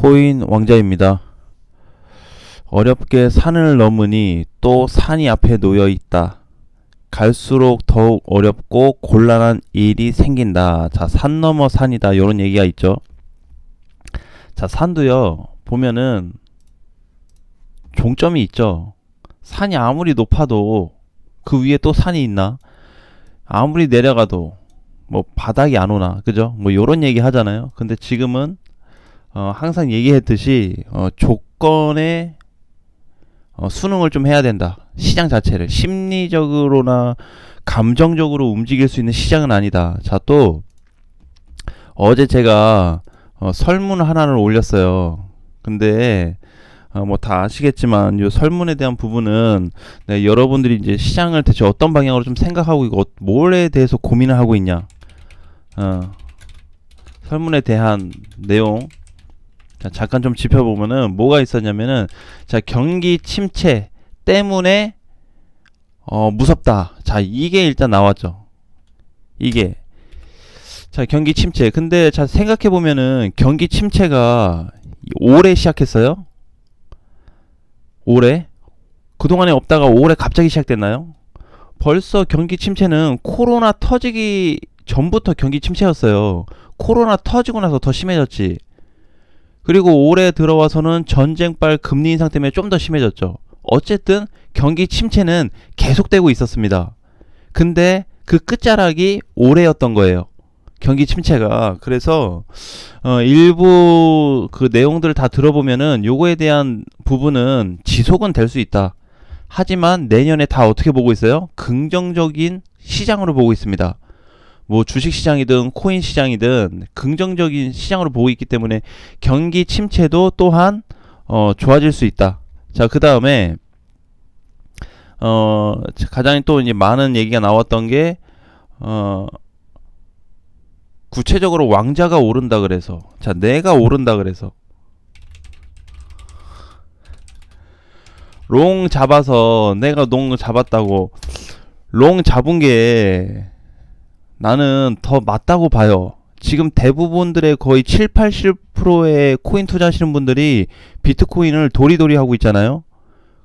코인 왕자입니다. 어렵게 산을 넘으니 또 산이 앞에 놓여 있다. 갈수록 더욱 어렵고 곤란한 일이 생긴다. 자, 산 넘어 산이다. 요런 얘기가 있죠. 자, 산도요, 보면은 종점이 있죠. 산이 아무리 높아도 그 위에 또 산이 있나? 아무리 내려가도 뭐 바닥이 안 오나? 그죠? 뭐 요런 얘기 하잖아요. 근데 지금은 항상 얘기했듯이 조건에 순응을 좀 해야 된다. 시장 자체를 심리적으로나 감정적으로 움직일 수 있는 시장은 아니다. 자, 또 어제 제가 설문 하나를 올렸어요. 근데 뭐 다 아시겠지만 이 설문에 대한 부분은, 네, 여러분들이 이제 시장을 대체 어떤 방향으로 좀 생각하고 있고 뭐에 대해서 고민을 하고 있냐. 설문에 대한 내용, 자, 잠깐 좀 짚어보면은 뭐가 있었냐면은, 자, 경기 침체 때문에 무섭다. 자, 이게 일단 나왔죠. 이게, 자, 경기 침체. 근데 자, 생각해 보면은 경기 침체가 올해 시작했어요. 올해 그동안에 없다가 올해 갑자기 시작됐나요? 벌써 경기 침체는 코로나 터지기 전부터 경기 침체였어요. 코로나 터지고 나서 더 심해졌지. 그리고 올해 들어와서는 전쟁발 금리 인상 때문에 좀 더 심해졌죠. 어쨌든 경기 침체는 계속되고 있었습니다. 근데 그 끝자락이 올해였던 거예요. 경기 침체가. 그래서 일부 그 내용들을 다 들어보면은 요거에 대한 부분은 지속은 될 수 있다. 하지만 내년에 다 어떻게 보고 있어요? 긍정적인 시장으로 보고 있습니다. 뭐 주식시장이든 코인 시장이든 긍정적인 시장으로 보고 있기 때문에 경기 침체도 또한 좋아질 수 있다. 자, 그 다음에 가장 또 이제 많은 얘기가 나왔던 게 구체적으로 왕자가 오른다 그래서, 자, 내가 오른다 그래서 롱 잡아서, 내가 롱 잡았다고 롱 잡은 게 나는 더 맞다고 봐요. 지금 대부분들의 거의 7, 80%의 코인 투자하시는 분들이 비트코인을 도리도리 하고 있잖아요.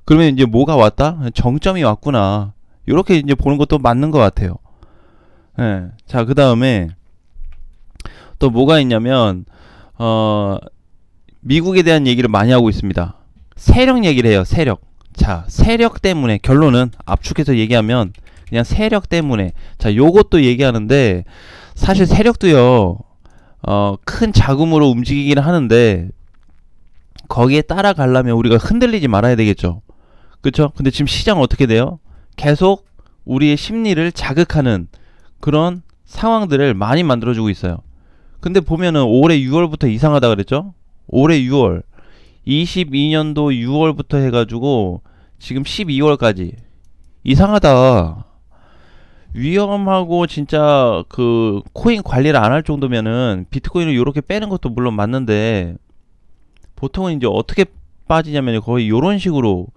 그러면 이제 뭐가 왔다? 정점이 왔구나. 이렇게 이제 보는 것도 맞는 것 같아요. 네. 자, 그 다음에 또 뭐가 있냐면 미국에 대한 얘기를 많이 하고 있습니다. 세력 얘기를 해요. 세력. 자, 세력 때문에, 결론은 압축해서 얘기하면 그냥 세력 때문에. 자, 요것도 얘기하는데, 사실 세력도요, 큰 자금으로 움직이긴 하는데 거기에 따라가려면 우리가 흔들리지 말아야 되겠죠. 그쵸? 근데 지금 시장은 어떻게 돼요? 계속 우리의 심리를 자극하는 그런 상황들을 많이 만들어주고 있어요. 근데 보면은 올해 6월부터 이상하다 그랬죠? 올해 6월, 22년도 6월부터 해가지고 지금 12월까지 이상하다. 위험하고 진짜 그 코인 관리를 안 할 정도면은 비트코인을 이렇게 빼는 것도 물론 맞는데, 보통은 이제 어떻게 빠지냐면 거의 이런 식으로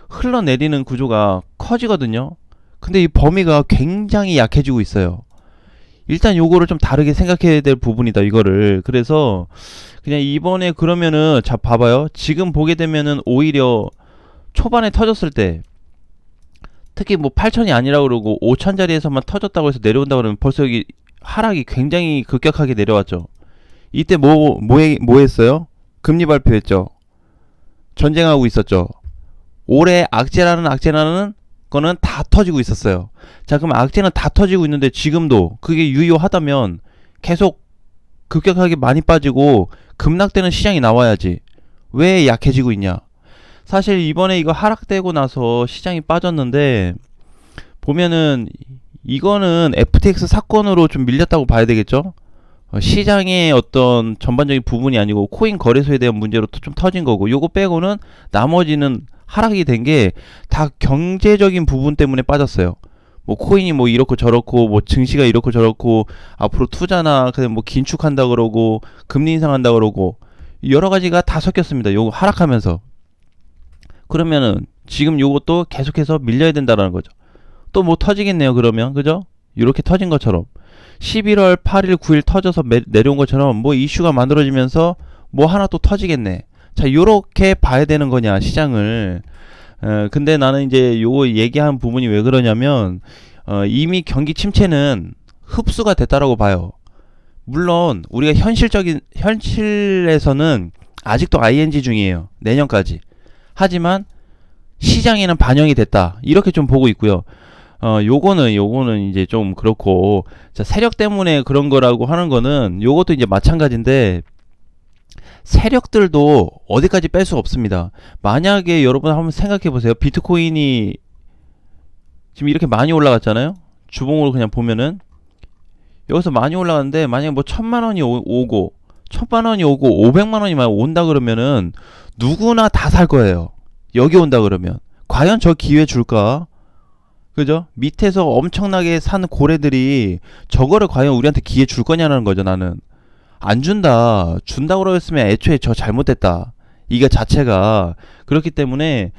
흘러내리는 구조가 커지거든요. 근데 이 범위가 굉장히 약해지고 있어요. 일단 요거를 좀 다르게 생각해야 될 부분이다, 이거를. 그래서 그냥 이번에 그러면은, 자, 봐봐요. 지금 보게 되면은 오히려 초반에 터졌을 때, 특히 뭐 8천이 아니라 그러고 5천짜리에서만 터졌다고 해서 내려온다 그러면 벌써 여기 하락이 굉장히 급격하게 내려왔죠. 이때 뭐 했어요? 금리 발표했죠. 전쟁하고 있었죠. 올해 악재라는 거는 다 터지고 있었어요. 자, 그럼 악재는 다 터지고 있는데 지금도 그게 유효하다면 계속 급격하게 많이 빠지고 급락되는 시장이 나와야지. 왜 약해지고 있냐? 사실 이번에 이거 하락되고 나서 시장이 빠졌는데, 보면은 이거는 FTX 사건으로 좀 밀렸다고 봐야 되겠죠? 시장의 어떤 전반적인 부분이 아니고 코인 거래소에 대한 문제로 좀 터진 거고, 요거 빼고는 나머지는 하락이 된 게 다 경제적인 부분 때문에 빠졌어요. 뭐 코인이 뭐 이렇고 저렇고, 뭐 증시가 이렇고 저렇고, 앞으로 투자나 그냥 뭐 긴축한다 그러고 금리 인상한다 그러고 여러 가지가 다 섞였습니다. 요거 하락하면서. 그러면은 지금 요것도 계속해서 밀려야 된다라는 거죠. 또 뭐 터지겠네요, 그러면. 그죠? 이렇게 터진 것처럼 11월 8일 9일 터져서 내려온 것처럼 뭐 이슈가 만들어지면서 뭐 하나 또 터지겠네. 자, 요렇게 봐야 되는 거냐, 시장을. 근데 나는 이제 요 얘기한 부분이 왜 그러냐면, 이미 경기 침체는 흡수가 됐다라고 봐요. 물론, 우리가 현실에서는 아직도 ING 중이에요. 내년까지. 하지만, 시장에는 반영이 됐다. 이렇게 좀 보고 있고요. 요거는 이제 좀 그렇고, 자, 세력 때문에 그런 거라고 하는 거는, 요것도 이제 마찬가지인데, 세력들도 어디까지 뺄 수 없습니다. 만약에 여러분 한번 생각해 보세요. 비트코인이 지금 이렇게 많이 올라갔잖아요. 주봉으로 그냥 보면은 여기서 많이 올라갔는데 만약에 뭐 1000만원이 오고 1000만원이 오고 500만원이 막 온다 그러면은 누구나 다 살 거예요. 여기 온다 그러면 과연 저 기회 줄까? 그죠? 밑에서 엄청나게 산 고래들이 저거를 과연 우리한테 기회 줄 거냐는 거죠. 나는 안 준다. 준다고 그랬으면 애초에 저 잘못됐다. 이게 자체가 그렇기 때문에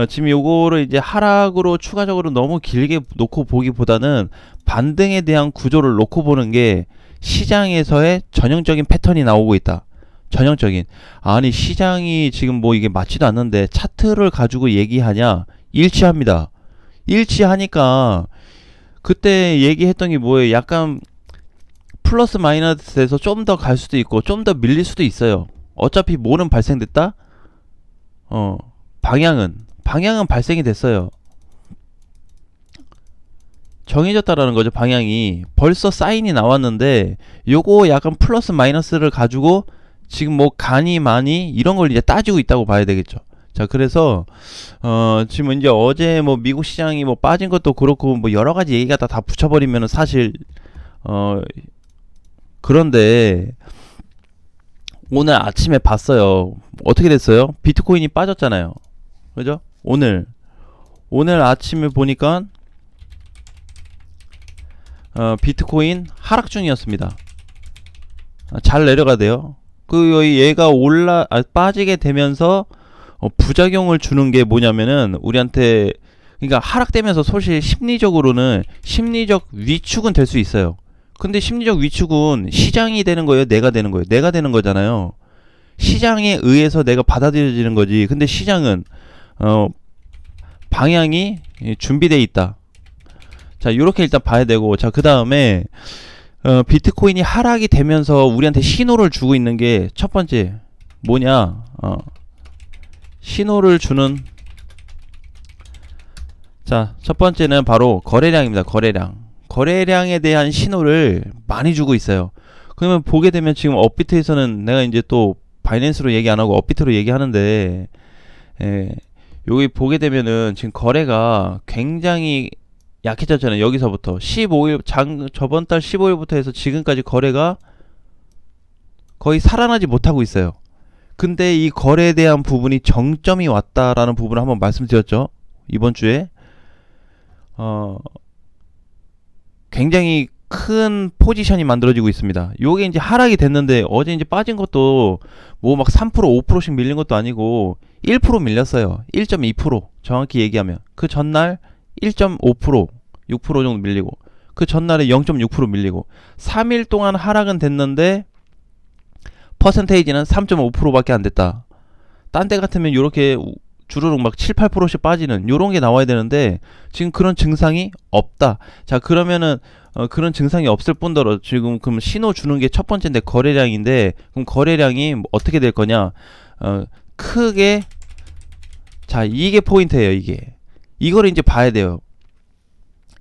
지금 요거를 이제 하락으로 추가적으로 너무 길게 놓고 보기보다는 반등에 대한 구조를 놓고 보는 게 시장에서의 전형적인 패턴이 나오고 있다. 전형적인. 아니 시장이 지금 뭐 이게 맞지도 않는데 차트를 가지고 얘기하냐? 일치합니다. 일치하니까 그때 얘기했던 게 뭐예요? 약간 플러스 마이너스에서 좀 더 갈 수도 있고 좀 더 밀릴 수도 있어요. 어차피 뭐는 발생됐다? 방향은 발생이 됐어요. 정해졌다라는 거죠. 방향이 벌써 사인이 나왔는데 요거 약간 플러스 마이너스를 가지고 지금 뭐 가니 많이 이런 걸 이제 따지고 있다고 봐야 되겠죠. 자, 그래서 지금 이제 어제 뭐 미국 시장이 뭐 빠진 것도 그렇고 뭐 여러 가지 얘기가 다 붙여버리면은 사실 그런데 오늘 아침에 봤어요. 어떻게 됐어요? 비트코인이 빠졌잖아요. 그죠? 오늘 아침에 보니까 비트코인 하락 중이었습니다. 잘 내려가대요. 얘가 빠지게 되면서 부작용을 주는 게 뭐냐면은 우리한테 그러니까 하락되면서 사실 심리적으로는 심리적 위축은 될 수 있어요. 근데 심리적 위축은 시장이 되는 거예요? 내가 되는 거예요? 내가 되는 거잖아요. 시장에 의해서 내가 받아들여지는 거지. 근데 시장은 방향이 준비되어 있다. 자, 요렇게 일단 봐야 되고, 자, 그 다음에 비트코인이 하락이 되면서 우리한테 신호를 주고 있는 게 첫 번째 뭐냐? 신호를 주는 자, 첫 번째는 바로 거래량입니다. 거래량에 대한 신호를 많이 주고 있어요. 그러면 보게 되면 지금 업비트에서는 내가 이제 또 바이낸스로 얘기 안 하고 업비트로 얘기하는데 여기 보게 되면은 지금 거래가 굉장히 약해졌잖아요. 여기서부터 15일 저번 달 15일부터 해서 지금까지 거래가 거의 살아나지 못하고 있어요. 근데 이 거래에 대한 부분이 정점이 왔다라는 부분을 한번 말씀드렸죠. 이번 주에 굉장히 큰 포지션이 만들어지고 있습니다. 요게 이제 하락이 됐는데 어제 이제 빠진 것도 뭐 막 3% 5%씩 밀린 것도 아니고 1% 밀렸어요. 1.2% 정확히 얘기하면 그 전날 1.5% 6% 정도 밀리고 그 전날에 0.6% 밀리고 3일 동안 하락은 됐는데 퍼센테이지는 3.5%밖에 안 됐다. 딴 데 같으면 요렇게 주르륵 막 7, 8%씩 빠지는 요런 게 나와야 되는데 지금 그런 증상이 없다. 자, 그러면은 그런 증상이 없을 뿐더러 지금 그럼 신호 주는 게 첫 번째인데 거래량인데 그럼 거래량이 어떻게 될 거냐? 크게 자, 이게 포인트예요. 이거를 이제 봐야 돼요.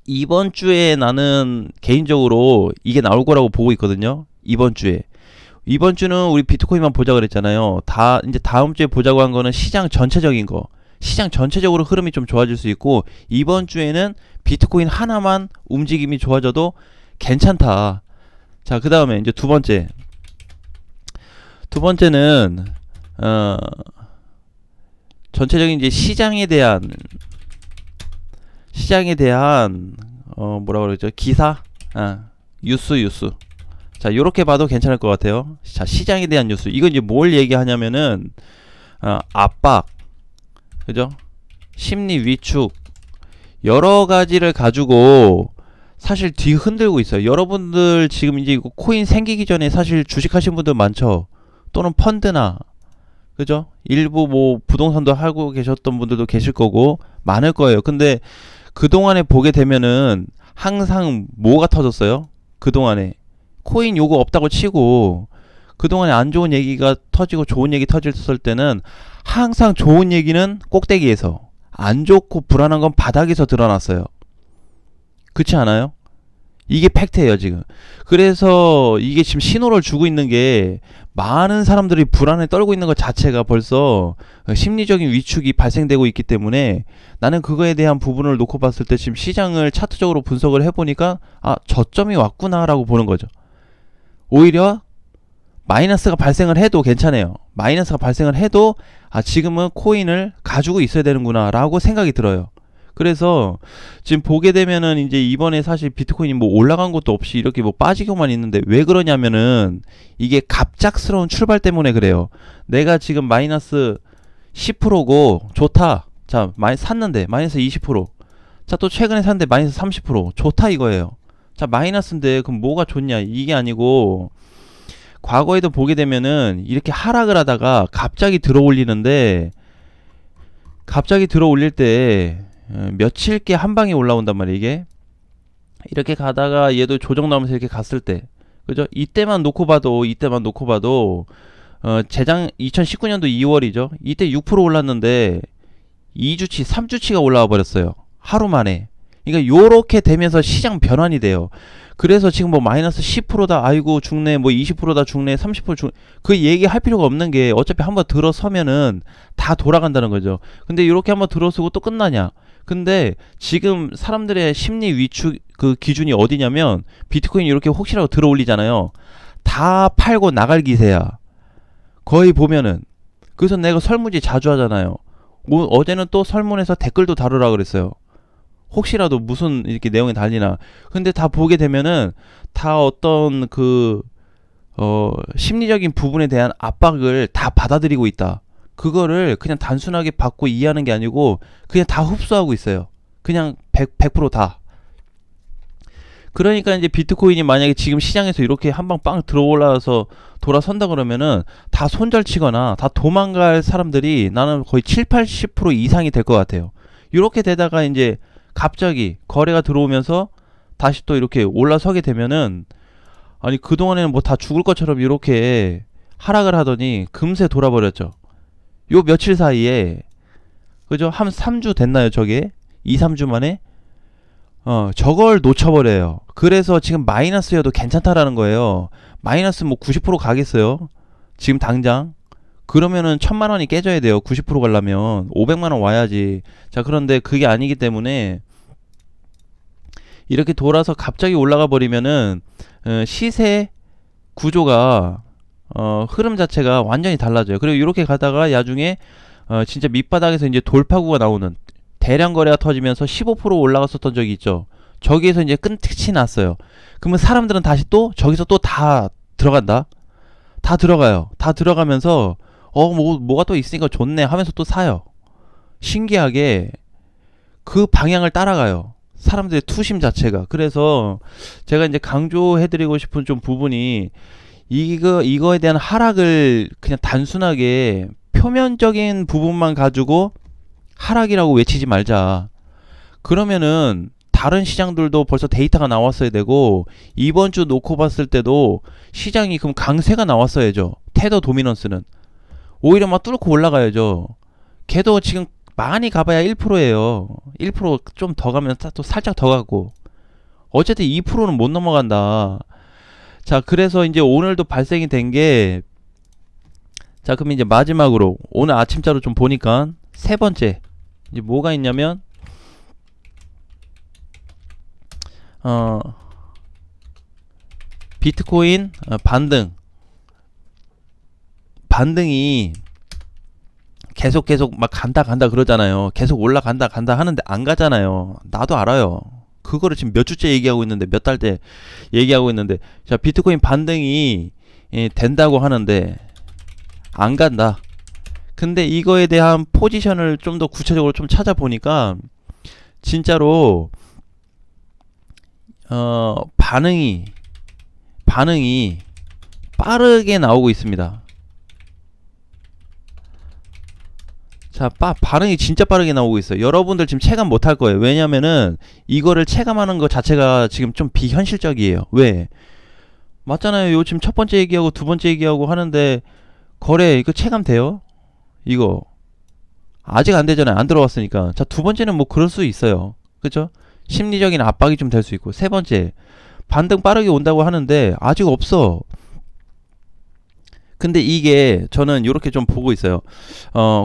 이번 주에 나는 개인적으로 이게 나올 거라고 보고 있거든요. 이번 주는 우리 비트코인만 보자 그랬잖아요. 이제 다음 주에 보자고 한 거는 시장 전체적인 거. 시장 전체적으로 흐름이 좀 좋아질 수 있고, 이번 주에는 비트코인 하나만 움직임이 좋아져도 괜찮다. 자, 그 다음에 이제 두 번째는, 전체적인 이제 시장에 대한, 뭐라 그러죠? 기사? 뉴스. 자, 요렇게 봐도 괜찮을 것 같아요. 자, 시장에 대한 뉴스. 이건 이제 뭘 얘기하냐면은, 압박, 그죠? 심리 위축, 여러 가지를 가지고 사실 뒤흔들고 있어요. 여러분들 지금 이제 이거 코인 생기기 전에 사실 주식하신 분들 많죠? 또는 펀드나, 그죠? 일부 뭐 부동산도 하고 계셨던 분들도 계실 거고 많을 거예요. 근데 그동안에 보게 되면은 항상 뭐가 터졌어요? 그동안에 코인 요거 없다고 치고 그동안에 안 좋은 얘기가 터지고 좋은 얘기 터졌을 때는 항상 좋은 얘기는 꼭대기에서, 안 좋고 불안한 건 바닥에서 드러났어요. 그렇지 않아요? 이게 팩트예요, 지금. 그래서 이게 지금 신호를 주고 있는 게, 많은 사람들이 불안에 떨고 있는 것 자체가 벌써 심리적인 위축이 발생되고 있기 때문에, 나는 그거에 대한 부분을 놓고 봤을 때 지금 시장을 차트적으로 분석을 해보니까 아, 저점이 왔구나라고 보는 거죠. 오히려 마이너스가 발생을 해도 괜찮아요. 마이너스가 발생을 해도 아, 지금은 코인을 가지고 있어야 되는구나 라고 생각이 들어요. 그래서 지금 보게 되면은 이제 이번에 사실 비트코인이 뭐 올라간 것도 없이 이렇게 뭐 빠지고만 있는데, 왜 그러냐면은 이게 갑작스러운 출발 때문에 그래요. 내가 지금 마이너스 10%고 좋다. 자, 많이 샀는데 마이너스 20%. 자, 또 최근에 샀는데 마이너스 30%. 좋다 이거예요. 자, 마이너스인데 그럼 뭐가 좋냐? 이게 아니고, 과거에도 보게 되면은 이렇게 하락을 하다가 갑자기 들어 올리는데, 갑자기 들어 올릴 때 며칠께 한 방에 올라온단 말이에요. 이게 이렇게 가다가 얘도 조정 나오면서 이렇게 갔을 때, 그죠? 이때만 놓고 봐도 재작 2019년도 2월이죠. 이때 6% 올랐는데 2주치 3주치가 올라와 버렸어요, 하루 만에. 그러니까 요렇게 되면서 시장 변환이 돼요. 그래서 지금 뭐 마이너스 10%다 아이고 죽네, 뭐 20%다 죽네, 30% 죽네, 그 얘기 할 필요가 없는 게 어차피 한번 들어서면은 다 돌아간다는 거죠. 근데 이렇게 한번 들어서고 또 끝나냐? 근데 지금 사람들의 심리 위축 그 기준이 어디냐면, 비트코인 이렇게 혹시라도 들어 올리잖아요. 다 팔고 나갈 기세야, 거의 보면은. 그래서 내가 설문지 자주 하잖아요. 어제는 또 설문에서 댓글도 다루라 그랬어요. 혹시라도 무슨 이렇게 내용이 달리나. 근데 다 보게 되면은 다 어떤 심리적인 부분에 대한 압박을 다 받아들이고 있다. 그거를 그냥 단순하게 받고 이해하는 게 아니고 그냥 다 흡수하고 있어요. 그냥 100% 다. 그러니까 이제 비트코인이 만약에 지금 시장에서 이렇게 한 방 빵 들어올라서 돌아선다 그러면은 다 손절치거나 다 도망갈 사람들이 나는 거의 7, 80% 이상이 될 것 같아요. 이렇게 되다가 이제 갑자기 거래가 들어오면서 다시 또 이렇게 올라서게 되면은, 아니 그동안에는 뭐 다 죽을 것처럼 이렇게 하락을 하더니 금세 돌아버렸죠. 요 며칠 사이에, 그죠? 한 3주 됐나요 저게? 2, 3주 만에 저걸 놓쳐버려요. 그래서 지금 마이너스여도 괜찮다라는 거예요. 마이너스 뭐 90% 가겠어요, 지금 당장? 그러면은 1000만원이 깨져야 돼요. 90% 가려면 500만원 와야지. 자, 그런데 그게 아니기 때문에 이렇게 돌아서 갑자기 올라가 버리면은 시세 구조가, 흐름 자체가 완전히 달라져요. 그리고 이렇게 가다가 나중에 진짜 밑바닥에서 이제 돌파구가 나오는, 대량 거래가 터지면서 15% 올라갔었던 적이 있죠. 저기에서 이제 끝이 났어요. 그러면 사람들은 다시 또 저기서 또 다 들어간다. 다 들어가요. 다 들어가면서 뭐가 또 있으니까 좋네 하면서 또 사요. 신기하게 그 방향을 따라가요, 사람들의 투심 자체가. 그래서 제가 이제 강조해드리고 싶은 좀 부분이, 이거에 대한 하락을 그냥 단순하게 표면적인 부분만 가지고 하락이라고 외치지 말자. 그러면은 다른 시장들도 벌써 데이터가 나왔어야 되고, 이번 주 놓고 봤을 때도 시장이 그럼 강세가 나왔어야죠. 테더 도미넌스는 오히려 막 뚫고 올라가야죠. 걔도 지금 많이 가봐야 1%예요 1% 좀 더 가면 또 살짝 더 가고, 어쨌든 2%는 못 넘어간다. 자, 그래서 이제 오늘도 발생이 된 게, 자 그럼 이제 마지막으로 오늘 아침자로 좀 보니까 세 번째 이제 뭐가 있냐면, 비트코인 반등이 계속 막 간다 그러잖아요. 계속 올라간다 하는데 안 가잖아요. 나도 알아요. 그거를 지금 몇 주째 얘기하고 있는데, 몇 달째 얘기하고 있는데, 자 비트코인 반등이 된다고 하는데 안 간다. 근데 이거에 대한 포지션을 좀 더 구체적으로 좀 찾아보니까 진짜로 반응이 빠르게 나오고 있습니다. 자, 반응이 진짜 빠르게 나오고 있어요. 여러분들 지금 체감 못할 거예요. 왜냐면은 이거를 체감하는 것 자체가 지금 좀 비현실적이에요. 왜? 맞잖아요. 요 지금 첫 번째 얘기하고 두 번째 얘기하고 하는데 거래 이거 체감돼요? 이거 아직 안 되잖아요. 안 들어왔으니까. 자, 두 번째는 뭐 그럴 수 있어요. 그죠? 심리적인 압박이 좀 될 수 있고. 세 번째, 반등 빠르게 온다고 하는데 아직 없어. 근데 이게 저는 이렇게 좀 보고 있어요.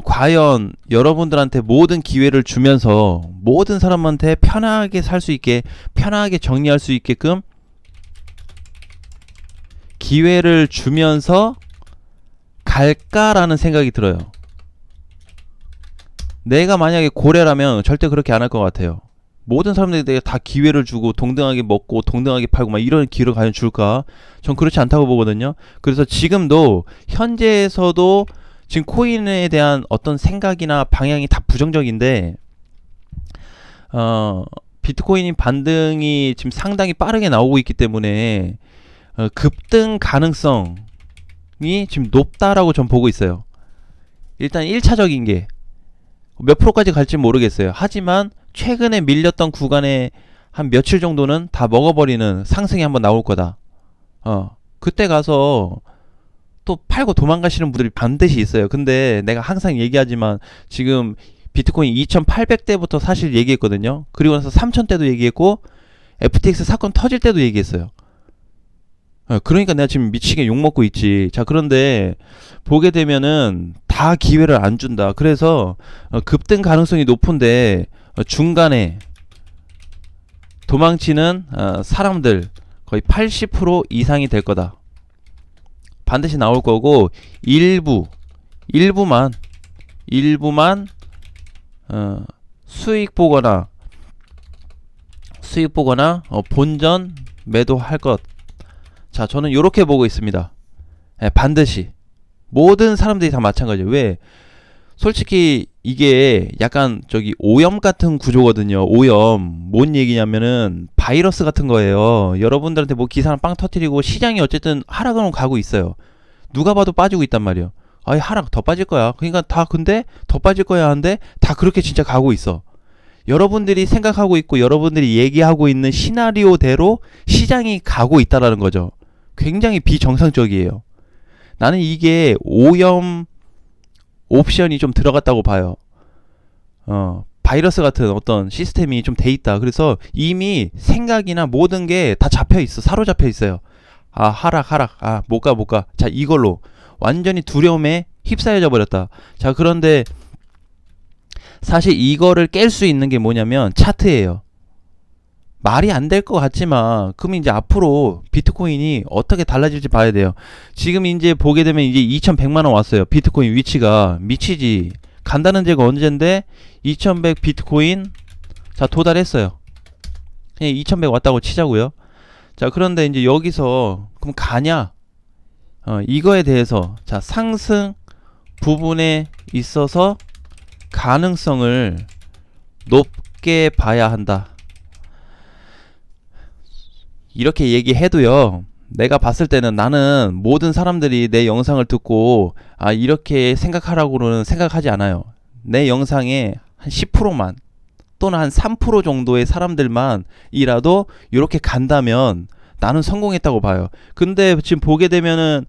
과연 여러분들한테 모든 기회를 주면서 모든 사람한테 편하게 살 수 있게, 편하게 정리할 수 있게끔 기회를 주면서 갈까라는 생각이 들어요. 내가 만약에 고래라면 절대 그렇게 안 할 것 같아요. 모든 사람들에게 다 기회를 주고 동등하게 먹고 동등하게 팔고 막 이런 기회를 과연 줄까? 전 그렇지 않다고 보거든요. 그래서 지금도 현재에서도 지금 코인에 대한 어떤 생각이나 방향이 다 부정적인데 비트코인 반등이 지금 상당히 빠르게 나오고 있기 때문에 급등 가능성이 지금 높다라고 전 보고 있어요. 일단 1차적인 게 몇 프로까지 갈지 모르겠어요. 하지만 최근에 밀렸던 구간에 한 며칠 정도는 다 먹어버리는 상승이 한번 나올 거다. 그때 가서 또 팔고 도망가시는 분들이 반드시 있어요. 근데 내가 항상 얘기하지만 지금 비트코인 2800대부터 사실 얘기했거든요. 그리고 나서 3000대도 얘기했고 FTX 사건 터질 때도 얘기했어요. 그러니까 내가 지금 미치게 욕먹고 있지. 자, 그런데 보게 되면은 다 기회를 안 준다. 그래서 급등 가능성이 높은데 중간에 도망치는 사람들 거의 80% 이상이 될 거다. 반드시 나올 거고 일부만 수익 보거나 본전 매도할 것. 자, 저는 요렇게 보고 있습니다. 반드시 모든 사람들이 다 마찬가지예요. 왜? 솔직히 이게 약간 저기 오염 같은 구조거든요. 오염. 뭔 얘기냐면은 바이러스 같은 거예요. 여러분들한테 뭐 기사 빵 터뜨리고 시장이 어쨌든 하락으로 가고 있어요. 누가 봐도 빠지고 있단 말이에요. 아이, 하락 더 빠질 거야. 그러니까 다 근데 더 빠질 거야 하는데 다 그렇게 진짜 가고 있어. 여러분들이 생각하고 있고 여러분들이 얘기하고 있는 시나리오대로 시장이 가고 있다라는 거죠. 굉장히 비정상적이에요. 나는 이게 오염 옵션이 좀 들어갔다고 봐요. 바이러스 같은 어떤 시스템이 좀 돼 있다. 그래서 이미 생각이나 모든 게 다 잡혀 있어. 사로잡혀 있어요. 아, 하락. 아, 못 가. 자, 이걸로 완전히 두려움에 휩싸여져 버렸다. 자, 그런데 사실 이거를 깰 수 있는 게 뭐냐면 차트예요. 말이 안 될 것 같지만 그럼 이제 앞으로 비트코인이 어떻게 달라질지 봐야 돼요. 지금 이제 보게 되면 이제 2100만 원 왔어요. 비트코인 위치가 미치지. 간다는 데가 언젠데 2100 비트코인 자 도달했어요. 그냥 2100 왔다고 치자고요. 자, 그런데 이제 여기서 그럼 가냐? 이거에 대해서 자 상승 부분에 있어서 가능성을 높게 봐야 한다. 이렇게 얘기해도요, 내가 봤을 때는 나는 모든 사람들이 내 영상을 듣고 이렇게 생각하라고는 생각하지 않아요. 내 영상에 한 10%만 또는 한 3% 정도의 사람들만이라도 이렇게 간다면 나는 성공했다고 봐요. 근데 지금 보게 되면은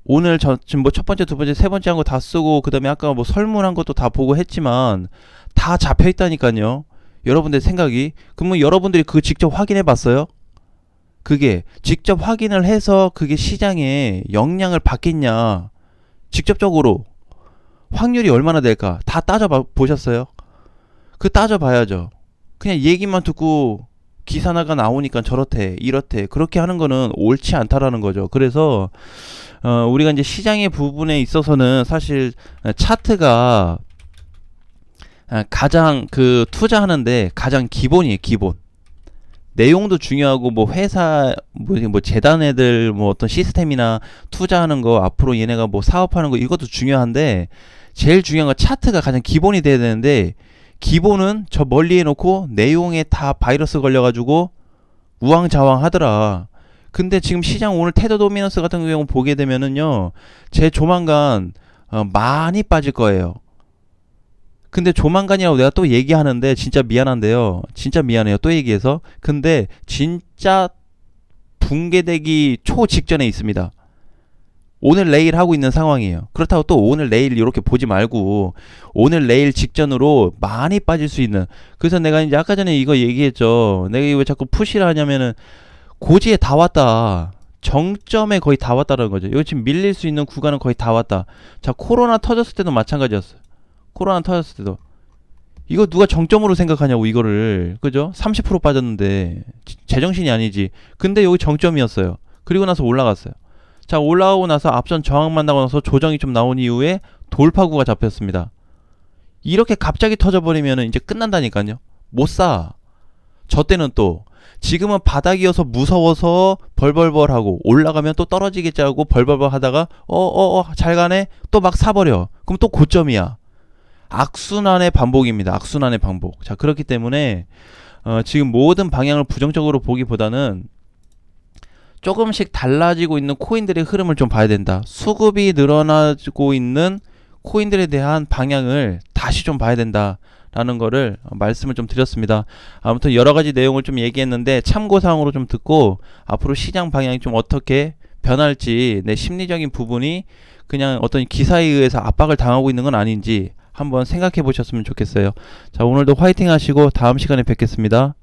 오늘 지금 뭐 첫 번째, 두 번째, 세 번째 한 거 다 쓰고 그다음에 아까 뭐 설문한 것도 다 보고 했지만 다 잡혀 있다니까요. 여러분들 생각이. 그러면 여러분들이 그거 직접 확인해 봤어요? 그게 직접 확인을 해서 그게 시장에 영향을 받겠냐? 직접적으로 확률이 얼마나 될까? 다 따져 보셨어요? 그 따져 봐야죠. 그냥 얘기만 듣고 기사나가 나오니까 저렇대 이렇대 그렇게 하는 거는 옳지 않다라는 거죠. 그래서 우리가 이제 시장의 부분에 있어서는 사실 차트가 가장 그 투자하는데 가장 기본이에요. 기본. 내용도 중요하고 뭐 회사 뭐 재단 애들 뭐 어떤 시스템이나 투자하는 거 앞으로 얘네가 뭐 사업하는 거 이것도 중요한데 제일 중요한 건 차트가 가장 기본이 돼야 되는데 기본은 저 멀리 해놓고 내용에 다 바이러스 걸려가지고 우왕좌왕 하더라. 근데 지금 시장 오늘 테더 도미넌스 같은 경우 보게 되면은요, 제 조만간 많이 빠질 거예요. 근데 조만간이라고 내가 또 얘기하는데 진짜 미안한데요. 진짜 미안해요. 또 얘기해서. 근데 진짜 붕괴되기 초 직전에 있습니다. 오늘 내일 하고 있는 상황이에요. 그렇다고 또 오늘 내일 이렇게 보지 말고 오늘 내일 직전으로 많이 빠질 수 있는. 그래서 내가 이제 아까 전에 이거 얘기했죠. 내가 왜 자꾸 푸시를 하냐면은 고지에 다 왔다. 정점에 거의 다 왔다라는 거죠. 이거 지금 밀릴 수 있는 구간은 거의 다 왔다. 자, 코로나 터졌을 때도 마찬가지였어요. 코로나 터졌을 때도 이거 누가 정점으로 생각하냐고 이거를. 그죠? 30% 빠졌는데 제정신이 아니지. 근데 여기 정점이었어요. 그리고 나서 올라갔어요. 자, 올라오고 나서 앞선 저항만 나고 나서 조정이 좀 나온 이후에 돌파구가 잡혔습니다. 이렇게 갑자기 터져버리면 이제 끝난다니까요. 못 사. 저 때는 또 지금은 바닥이어서 무서워서 벌벌벌하고 올라가면 또 떨어지겠지 하고 벌벌벌 하다가 잘 가네 또 막 사버려. 그럼 또 고점이야. 악순환의 반복입니다. 악순환의 반복. 자, 그렇기 때문에 지금 모든 방향을 부정적으로 보기보다는 조금씩 달라지고 있는 코인들의 흐름을 좀 봐야 된다. 수급이 늘어나고 있는 코인들에 대한 방향을 다시 좀 봐야 된다. 라는 거를 말씀을 좀 드렸습니다. 아무튼 여러 가지 내용을 좀 얘기했는데 참고사항으로 좀 듣고 앞으로 시장 방향이 좀 어떻게 변할지 내 심리적인 부분이 그냥 어떤 기사에 의해서 압박을 당하고 있는 건 아닌지 한번 생각해 보셨으면 좋겠어요. 자, 오늘도 화이팅 하시고 다음 시간에 뵙겠습니다.